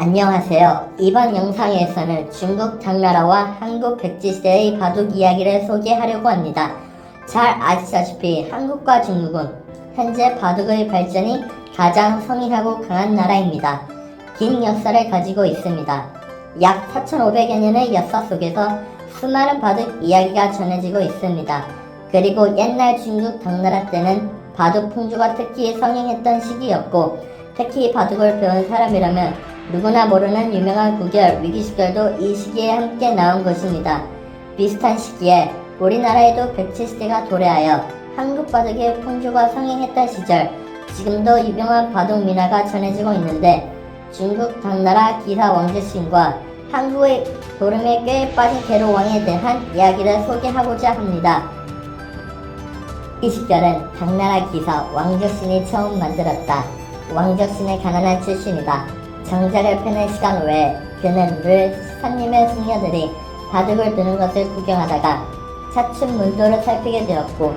안녕하세요. 이번 영상에서는 중국 당나라와 한국 백제시대의 바둑 이야기를 소개하려고 합니다. 잘 아시다시피 한국과 중국은 현재 바둑의 발전이 가장 성실하고 강한 나라입니다. 긴 역사를 가지고 있습니다. 약 4500여 년의 역사 속에서 수많은 바둑 이야기가 전해지고 있습니다. 그리고 옛날 중국 당나라 때는 바둑 풍조가 특히 성행했던 시기였고, 특히 바둑을 배운 사람이라면 누구나 모르는 유명한 구결, 위기시결도 이 시기에 함께 나온 것입니다. 비슷한 시기에 우리나라에도 백제시대가 도래하여 한국 바둑의 풍조가 성행했던 시절, 지금도 유명한 바둑 민화가 전해지고 있는데, 중국 당나라 기사 왕제신과 한국의 도름에 꽤 빠진 계로왕에 대한 이야기를 소개하고자 합니다. 이 시절은 당나라 기사 왕적신이 처음 만들었다. 왕적신의 가난한 출신이다. 장작을 패는 시간 외에 그는 늘 산림의 숙녀들이 바둑을 두는 것을 구경하다가 차츰 문도를 살피게 되었고,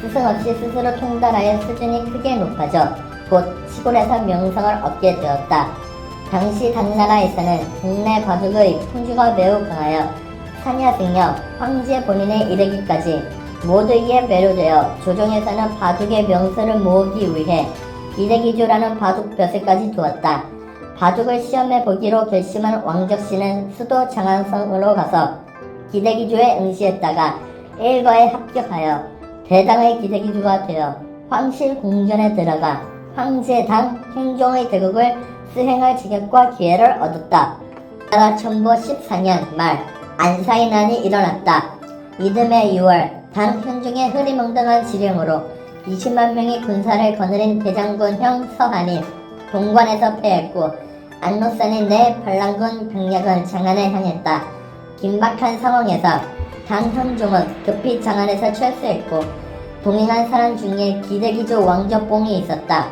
스승 없이 스스로 통달하여 수준이 크게 높아져 곧 시골에서 명성을 얻게 되었다. 당시 당나라에서는 국내 바둑의 풍조가 매우 강하여 사녀, 승려, 황제 본인에 이르기까지 모두에게 매료되어 조정에서는 바둑의 명수를 모으기 위해 기대기조라는 바둑 벼슬까지 두었다. 바둑을 시험해 보기로 결심한 왕적신은 수도 장안성으로 가서 기대기조에 응시했다가 일과에 합격하여 대당의 기대기조가 되어 황실공전에 들어가 황제당 행종의 대국을 수행할 지격과 기회를 얻었다. 나라 천보 14년 말 안사의 난이 일어났다. 이듬해 6월 당 현종의 흐리멍덩한 지령으로 20만 명의 군사를 거느린 대장군형 서한이 동관에서 패했고, 안노산의 내 반란군 병력은 장안을 향했다. 긴박한 상황에서 당 현종은 급히 장안에서 철수했고, 동행한 사람 중에 기대기조 왕적봉이 있었다.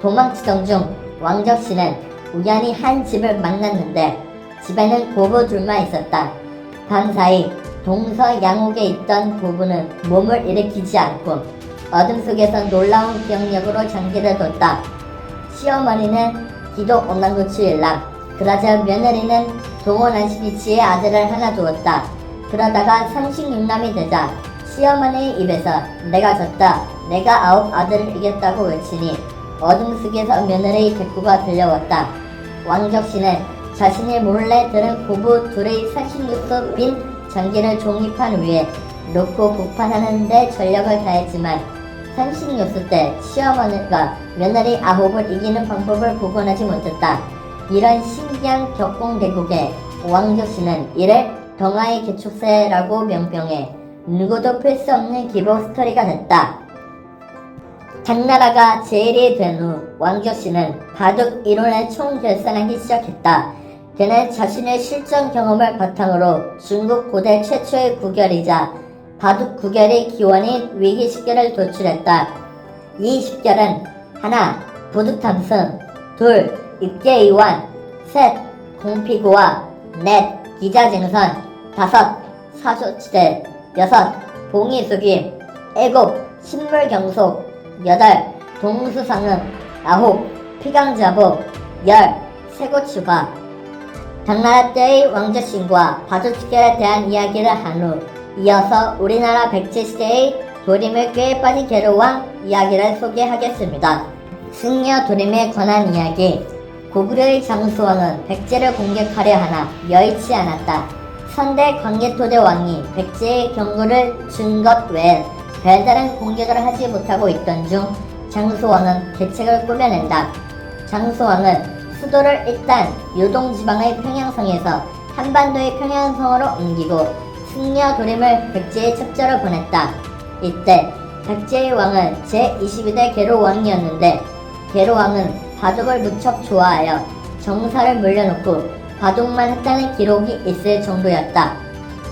도망치던 중 왕적신은 우연히 한 집을 만났는데 집에는 고부 둘만 있었다. 밤사이 동서양옥에 있던 고부는 몸을 일으키지 않고 어둠 속에서 놀라운 기억력으로 장기를 뒀다. 시어머니는 기도 온난구추일랑, 그러자 며느리는 동원안시비치의 아들을 하나 두었다. 그러다가 36남이 되자 시어머니의 입에서 내가 졌다, 내가 9 아들을 이겼다고 외치니 어둠 속에서 며느리의 대꾸가 들려왔다. 왕적신은 자신이 몰래 들은 고부 둘의 36소 빈 장기를 종이판 위에 놓고 복판하는 데 전력을 다했지만 36수 때 시어머니가 며느리 9을 이기는 방법을 복원하지 못했다. 이런 신기한 격공대국에 왕적신은 이를 덩아의 개축세라고 명명해 누구도 풀 수 없는 기복 스토리가 됐다. 당나라가 제일이 된 후 왕적신은 바둑 이론을 총결산하기 시작했다. 그는 자신의 실전 경험을 바탕으로 중국 고대 최초의 구결이자 바둑 구결의 기원인 위기시결을 도출했다. 이 시결은 하나, 부득탐승, 둘, 입계의원, 셋, 공피고와, 넷, 기자쟁선, 다섯, 사조치대, 여섯, 봉의수기, 일곱, 신물경속, 여덟, 동수상응, 아홉, 피강자부, 열, 세고추화. 당나라 때의 왕적신과 바둑시결에 대한 이야기를 한 후 이어서 우리나라 백제시대의 도림을 꽤 빠진 계로왕 이야기를 소개하겠습니다. 승려 도림에 관한 이야기. 고구려의 장수왕은 백제를 공격하려 하나 여의치 않았다. 선대 광개토대 왕이 백제의 경고를 준 것 외엔 별다른 공격을 하지 못하고 있던 중 장수왕은 대책을 꾸며낸다. 장수왕은 수도를 일단 요동지방의 평양성에서 한반도의 평양성으로 옮기고 승려 도림을 백제에 첩자로 보냈다. 이때 백제의 왕은 제22대 계로왕이었는데, 계로왕은 바둑을 무척 좋아하여 정사를 물려놓고 바둑만 했다는 기록이 있을 정도였다.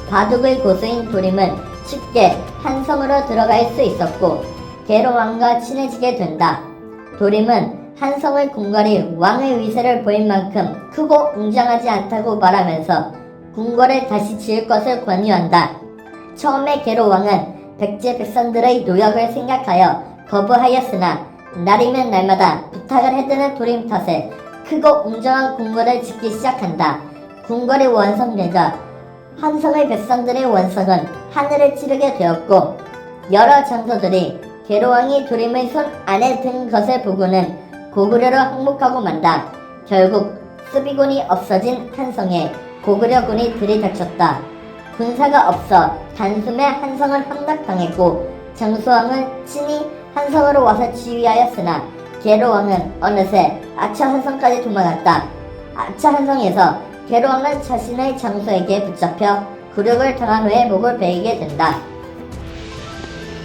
바둑의 고수인 도림은 쉽게 한성으로 들어갈 수 있었고 계로왕과 친해지게 된다. 도림은 한성의 궁궐이 왕의 위세를 보일 만큼 크고 웅장하지 않다고 말하면서 궁궐을 다시 지을 것을 권유한다. 처음에 계로왕은 백제 백성들의 노역을 생각하여 거부하였으나 날이면 날마다 부탁을 해드는 도림 탓에 크고 웅장한 궁궐을 짓기 시작한다. 궁궐이 완성되자 한성의 백성들의 원성은 하늘을 찌르게 되었고 여러 장소들이 계로왕이 두림의 손 안에 든 것을 보고는 고구려로 항복하고 만다. 결국 수비군이 없어진 한성에 고구려군이 들이닥쳤다. 군사가 없어 단숨에 한성은 함락당했고 장수왕은 친히 한성으로 와서 지휘하였으나 계로왕은 어느새 아차한성까지 도망갔다. 아차한성에서 계로왕은 자신의 장수에게 붙잡혀 굴욕을 당한 후에 목을 베이게 된다.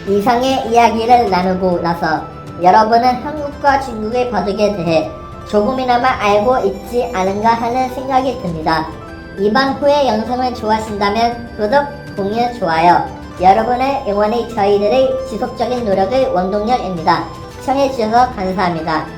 이상의 이야기를 나누고 나서 여러분은 한국과 중국의 바둑에 대해 조금이나마 알고 있지 않은가 하는 생각이 듭니다. 이번 후의 영상을 좋아하신다면 구독, 공유, 좋아요. 여러분의 응원이 저희들의 지속적인 노력의 원동력입니다. 시청해주셔서 감사합니다.